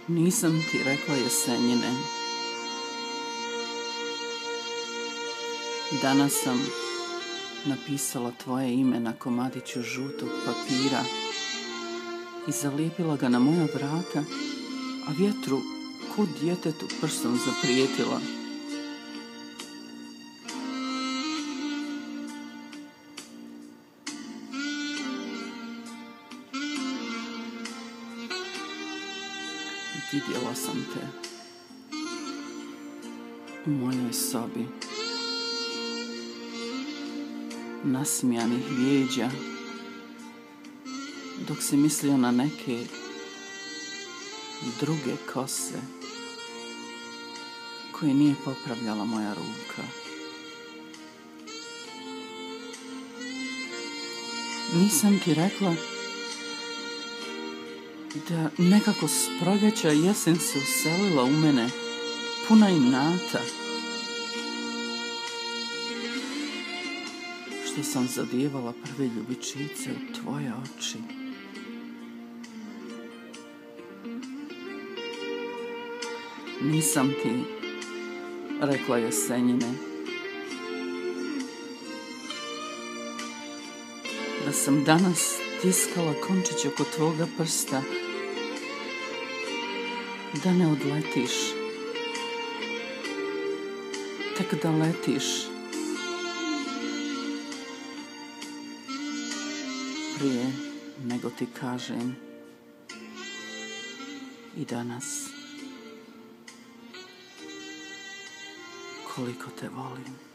Nisam ti rekla Jesenjine. Danas sam napisala tvoje ime na komadiću žutog papira i zalijepila ga na moja vrata, a vjetru kud djetetu prstom zaprijetila. Vidjela sam te u mojoj sobi, nasmijanih vijeđa, dok si mislio na neke druge kose koje nije popravljala moja ruka. Nisam ti rekla da nekako s proljeća jesen se uselila u mene, puna inata, što sam zadijevala prve ljubičice u tvoje oči. Nisam ti rekla Jesenjine da sam danas tiskala končić oko tvoga prsta, da ne odletiš, tek da letiš prije nego ti kažem i danas koliko te volim.